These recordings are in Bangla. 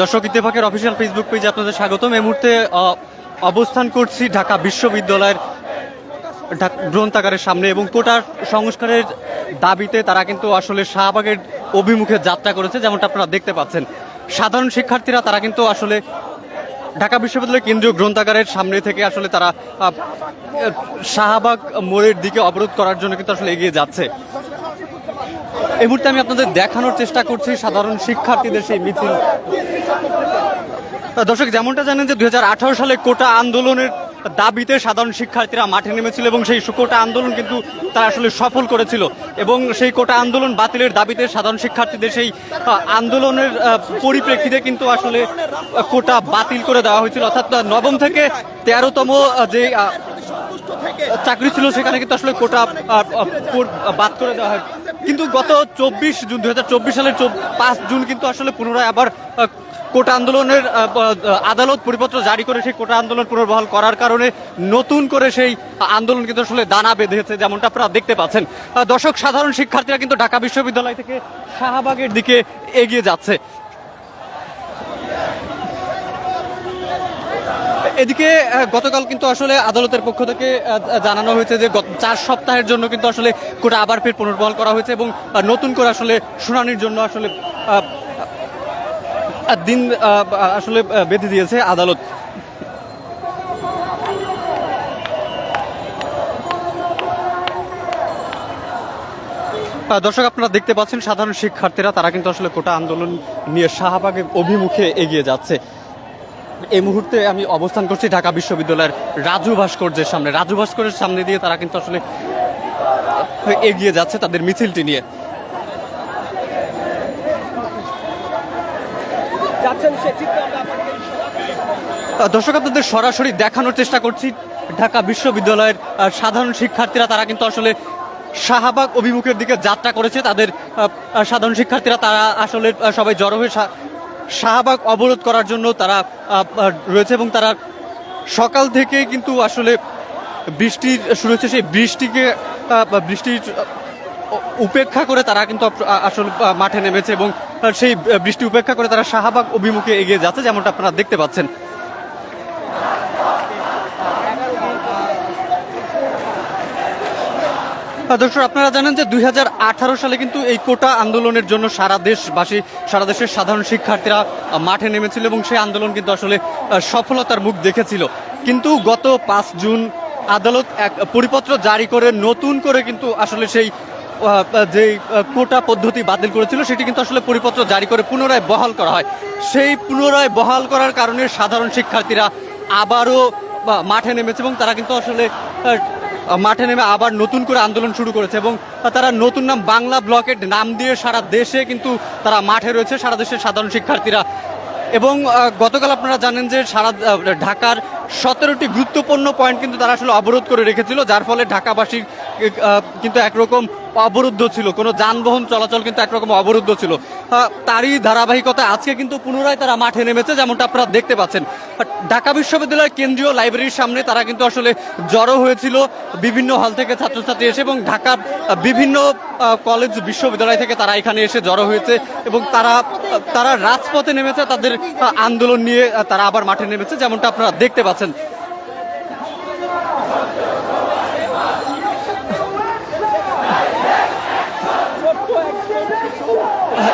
দর্শক, ইত্তেফাকের অফিসিয়াল ফেসবুক পেজে আপনাদের স্বাগতম। এই মুহূর্তে অবস্থান করছি ঢাকা বিশ্ববিদ্যালয়ের গ্রন্থাগারের সামনে এবং কোটার সংস্কারের দাবিতে তারা কিন্তু আসলে শাহবাগের অভিমুখে যাত্রা করেছে, যেমনটা আপনারা দেখতে পাচ্ছেন। সাধারণ শিক্ষার্থীরা তারা কিন্তু আসলে ঢাকা বিশ্ববিদ্যালয় কেন্দ্রীয় গ্রন্থাগারের সামনে থেকে আসলে তারা শাহবাগ মোড়ের দিকে অবরোধ করার জন্য কিন্তু আসলে এগিয়ে যাচ্ছে। এই মুহূর্তে আমি আপনাদের দেখানোর চেষ্টা করছি সাধারণ শিক্ষার্থীদের সেই মিছিল। দর্শক, যেমনটা জানেন যে 2018 সালে কোটা আন্দোলনের দাবিতে সাধারণ শিক্ষার্থীরা মাঠে নেমেছিল এবং সেই কোটা আন্দোলন কিন্তু তারা আসলে সফল করেছিল এবং সেই কোটা আন্দোলন বাতিলের দাবিতে সাধারণ শিক্ষার্থীদের সেই আন্দোলনের পরিপ্রেক্ষিতে কিন্তু আসলে কোটা বাতিল করে দেওয়া হয়েছিল। অর্থাৎ নবম থেকে 13তম যে চাকরি ছিল সেখানে কিন্তু আসলে কোটা বাদ করে দেওয়া হয়। কিন্তু গত 24 জুন 2024 সালের 5 জুন কিন্তু আসলে পুনরায় আবার কোটা আন্দোলনের আদালত পরিপত্র জারি করে সেই কোটা আন্দোলন পুনর্বহাল করার কারণে নতুন করে সেই আন্দোলন কিন্তু আসলে দানা বেঁধেছে, যেমনটা আপনারা দেখতে পাচ্ছেন। দর্শক, সাধারণ শিক্ষার্থীরা কিন্তু ঢাকা বিশ্ববিদ্যালয় থেকে শাহবাগের দিকে এগিয়ে যাচ্ছে। এদিকে গতকাল কিন্তু আসলে আদালতের পক্ষ থেকে জানানো হয়েছে যে গত 4 সপ্তাহের জন্য কিন্তু আসলে কোটা আবার ফের পুনর্বহাল করা হয়েছে এবং নতুন করে আসলে শুনানির জন্য আসলে দিন আসলে বেঁধে দিয়েছে আদালত। দর্শক, আপনারা দেখতে পাচ্ছেন সাধারণ শিক্ষার্থীরা তারা কিন্তু আসলে কোটা আন্দোলন নিয়ে শাহবাগের অভিমুখে এগিয়ে যাচ্ছে। এই মুহূর্তে আমি অবস্থান করছি ঢাকা বিশ্ববিদ্যালয়ের রাজু ভাস্কর্যের সামনে। রাজু ভাস্কর্যের সামনে দিয়ে তারা কিন্তু আসলে এগিয়ে যাচ্ছে তাদের মিছিলটি নিয়ে। দর্শক, আপনাদের সরাসরি দেখানোর চেষ্টা করছি ঢাকা বিশ্ববিদ্যালয়ের সাধারণ শিক্ষার্থীরা তারা কিন্তু আসলে শাহবাগ অভিমুখের দিকে যাত্রা করেছে। তাদের সাধারণ শিক্ষার্থীরা তারা আসলে সবাই জড়ো হয়ে শাহবাগ অবরোধ করার জন্য তারা রয়েছে এবং তারা সকাল থেকে কিন্তু আসলে বৃষ্টি শুরু হচ্ছে, সেই বৃষ্টির উপেক্ষা করে তারা কিন্তু আসলে মাঠে নেমেছে এবং সেই বৃষ্টি উপেক্ষা করে তারা শাহবাগ অভিমুখে এগিয়ে যাচ্ছে, যেমনটা আপনারা দেখতে পাচ্ছেন। দর্শক, আপনারা জানেন যে 2018 সালে কিন্তু এই কোটা আন্দোলনের জন্য সারা দেশের সাধারণ শিক্ষার্থীরা মাঠে নেমেছিল এবং সেই আন্দোলন কিন্তু আসলে সফলতার মুখ দেখেছিল। কিন্তু গত 5 জুন আদালত এক পরিপত্র জারি করে নতুন করে কিন্তু আসলে সেই যে কোটা পদ্ধতি বাতিল করেছিল সেটি কিন্তু আসলে পরিপত্র জারি করে পুনরায় বহাল করা হয়। সেই পুনরায় বহাল করার কারণে সাধারণ শিক্ষার্থীরা আবারও মাঠে নেমেছে এবং তারা কিন্তু আসলে মাঠে নেমে আবার নতুন করে আন্দোলন শুরু করেছে এবং তারা নতুন নাম বাংলা ব্লকেট নাম দিয়ে সারা দেশে কিন্তু তারা মাঠে রয়েছে, সারা দেশের সাধারণ শিক্ষার্থীরা। এবং গতকাল আপনারা জানেন যে সারা ঢাকার 17টি গুরুত্বপূর্ণ পয়েন্ট কিন্তু তারা আসলে অবরোধ করে রেখেছিল, যার ফলে ঢাকাবাসীর কিন্তু একরকম অবরুদ্ধ ছিল, কোনো যানবাহন চলাচল কিন্তু একরকম অবরুদ্ধ ছিল। তারই ধারাবাহিকতা আজকে কিন্তু পুনরায় তারা মাঠে নেমেছে, যেমনটা আপনারা দেখতে পাচ্ছেন। ঢাকা বিশ্ববিদ্যালয়ের কেন্দ্রীয় লাইব্রেরির সামনে তারা কিন্তু আসলে জড়ো হয়েছিল বিভিন্ন হল থেকে ছাত্রছাত্রী এসে এবং ঢাকার বিভিন্ন কলেজ বিশ্ববিদ্যালয় থেকে তারা এখানে এসে জড়ো হয়েছে এবং তারা রাজপথে নেমেছে, তাদের আন্দোলন নিয়ে তারা আবার মাঠে নেমেছে, যেমনটা আপনারা দেখতে পাচ্ছেন।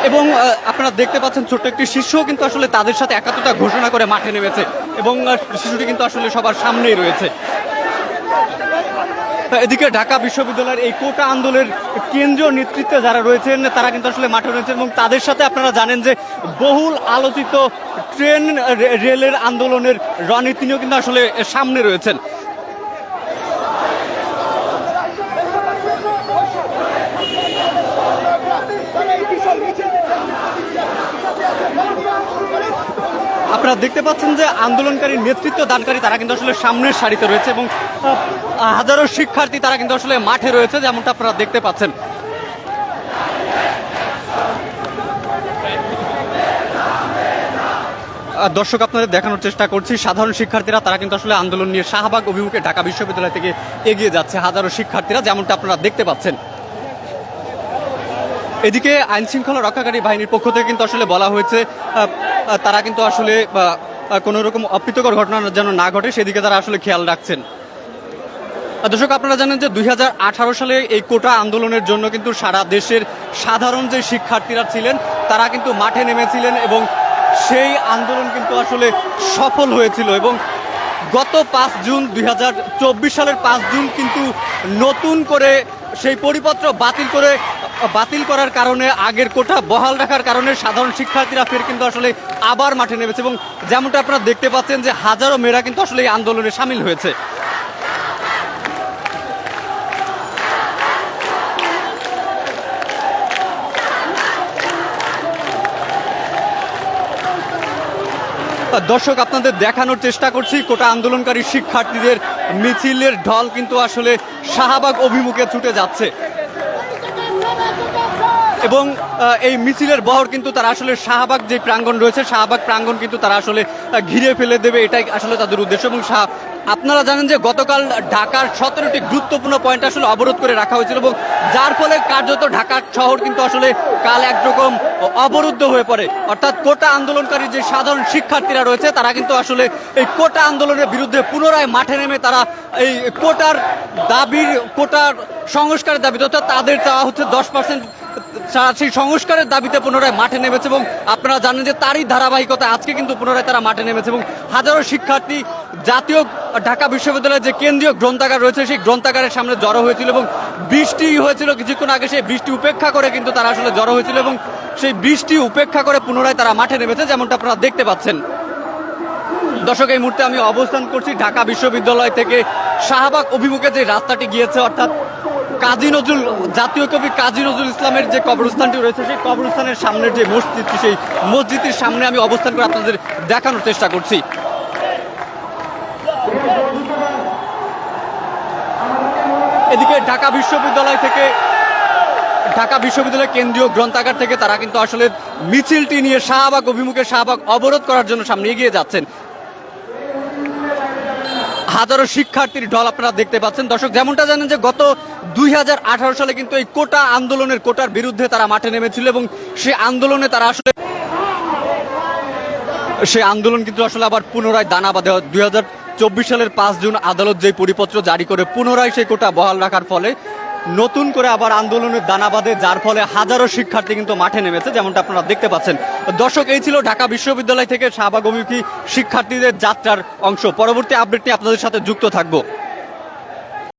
এবং আপনারা দেখতে পাচ্ছেন ছোট্ট একটি শিশুও কিন্তু আসলে তাদের সাথে একাত্মতা ঘোষণা করে মাঠে নেমেছে এবং শিশুটি কিন্তু আসলে সবার সামনেই রয়েছে। এদিকে ঢাকা বিশ্ববিদ্যালয়ের এই কোটা আন্দোলনের কেন্দ্রীয় নেতৃত্বে যারা রয়েছেন তারা কিন্তু আসলে মাঠে রয়েছেন এবং তাদের সাথে আপনারা জানেন যে বহুল আলোচিত রেলের আন্দোলনের রণনীতি তিনিও কিন্তু আসলে সামনে রয়েছেন। আপনারা দেখতে পাচ্ছেন যে আন্দোলনকারী নেতৃত্ব দানকারী তারা কিন্তু আসলে সামনের সারিতে রয়েছে এবং হাজারো শিক্ষার্থী তারা কিন্তু আসলে মাঠে রয়েছে, যেমনটা আপনারা দেখতে পাচ্ছেন। দর্শক, আপনাদের দেখানোর চেষ্টা করছি সাধারণ শিক্ষার্থীরা তারা কিন্তু আসলে আন্দোলন নিয়ে শাহবাগ অভিমুখে ঢাকা বিশ্ববিদ্যালয় থেকে এগিয়ে যাচ্ছে হাজারো শিক্ষার্থীরা, যেমনটা আপনারা দেখতে পাচ্ছেন। এদিকে আইন শৃঙ্খলা রক্ষাকারী বাহিনীর পক্ষ থেকে কিন্তু আসলে বলা হয়েছে তারা কিন্তু আসলে কোনো রকম অপ্রীতিকর ঘটনা যেন না ঘটে সেদিকে তারা আসলে খেয়াল রাখছেন। দর্শক, আপনারা জানেন যে 2018 সালে এই কোটা আন্দোলনের জন্য কিন্তু সারা দেশের সাধারণ যে শিক্ষার্থীরা ছিলেন তারা কিন্তু মাঠে নেমেছিলেন এবং সেই আন্দোলন কিন্তু আসলে সফল হয়েছিল এবং গত 5 জুন 2024 সালের 5 জুন কিন্তু নতুন করে সেই পরিপত্র বাতিল করার কারণে আগের কোটা বহাল রাখার কারণে সাধারণ শিক্ষার্থীরা ফের কিন্তু আসলে আবার মাঠে নেমেছে এবং যেমনটা আপনারা দেখতে পাচ্ছেন যে হাজারো মেয়েরা কিন্তু আসলে এই আন্দোলনে সামিল হয়েছে। দর্শক, আপনাদের দেখানোর চেষ্টা করছি কোটা আন্দোলনকারী শিক্ষার্থীদের মিছিলের ঢল কিন্তু আসলে শাহবাগ অভিমুখে ছুটে যাচ্ছে এবং এই মিছিলের বহর কিন্তু তারা আসলে শাহবাগ যে প্রাঙ্গণ রয়েছে শাহবাগ প্রাঙ্গণ কিন্তু তারা আসলে ঘিরে ফেলে দেবে, এটাই আসলে তাদের উদ্দেশ্য। এবং আপনারা জানেন যে গতকাল ঢাকার 17টি গুরুত্বপূর্ণ পয়েন্ট আসলে অবরোধ করে রাখা হয়েছিল এবং যার ফলে কার্যত ঢাকা শহর কিন্তু আসলে কাল একরকম অবরুদ্ধ হয়ে পড়ে। অর্থাৎ কোটা আন্দোলনকারী যে সাধারণ শিক্ষার্থীরা রয়েছে তারা কিন্তু আসলে এই কোটা আন্দোলনের বিরুদ্ধে পুনরায় মাঠে নেমে তারা এই কোটার সংস্কারের দাবিতে, অর্থাৎ তাদের চাওয়া হচ্ছে 10% সেই সংস্কারের দাবিতে পুনরায় মাঠে নেমেছে এবং আপনারা জানেন যে তারই ধারাবাহিকতা আজকে কিন্তু পুনরায় তারা মাঠে নেমেছে এবং হাজারো শিক্ষার্থী জাতীয় ঢাকা বিশ্ববিদ্যালয়ের যে কেন্দ্রীয় গ্রন্থাগার রয়েছে সেই গ্রন্থাগারের সামনে জড়ো হয়েছিল এবং বৃষ্টি হয়েছিল কিছুক্ষণ আগে, সেই বৃষ্টি উপেক্ষা করে কিন্তু তারা আসলে জড়ো হয়েছিল এবং সেই বৃষ্টি উপেক্ষা করে পুনরায় তারা মাঠে নেমেছে যেমনটা আপনারা দেখতে পাচ্ছেন। দর্শক, এই মুহূর্তে আমি অবস্থান করছি ঢাকা বিশ্ববিদ্যালয় থেকে শাহবাগ অভিমুখে যে রাস্তাটি গিয়েছে, অর্থাৎ জাতীয় কবি কাজী নজরুল ইসলামের যে কবরস্থানটি রয়েছে সেই কবরস্থানের সামনের যে মসজিদটি, সেই মসজিদটির সামনে আমি অবস্থান করে আপনাদের দেখানোর চেষ্টা করছি। এদিকে ঢাকা বিশ্ববিদ্যালয় কেন্দ্রীয় গ্রন্থাগার থেকে তারা কিন্তু আসলে মিছিলটি নিয়ে শাহবাগ অভিমুখে শাহবাগ অবরোধ করার জন্য সামনে এগিয়ে যাচ্ছেন। হাজারো শিক্ষার্থীর ঢল আপনারা দেখতে পাচ্ছেন। দর্শক, যেমনটা জানেন যে গত 2018 সালে কিন্তু এই কোটার বিরুদ্ধে তারা মাঠে নেমেছিল এবং সেই আন্দোলন কিন্তু আসলে আবার পুনরায় দানা বাঁধে। 2024 সালের 5 জুন আদালত যে পরিপত্র জারি করে পুনরায় সেই কোটা বহাল রাখার ফলে নতুন করে আবার আন্দোলনের দানা বাঁধে, যার ফলে হাজারো শিক্ষার্থী কিন্তু মাঠে নেমেছে যেমনটা আপনারা দেখতে পাচ্ছেন। দর্শক, এই ছিল ঢাকা বিশ্ববিদ্যালয় থেকে শাহবাগ অভিমুখী শিক্ষার্থীদের যাত্রার অংশ। পরবর্তী আপডেট নিয়ে আপনাদের সাথে যুক্ত থাকবো।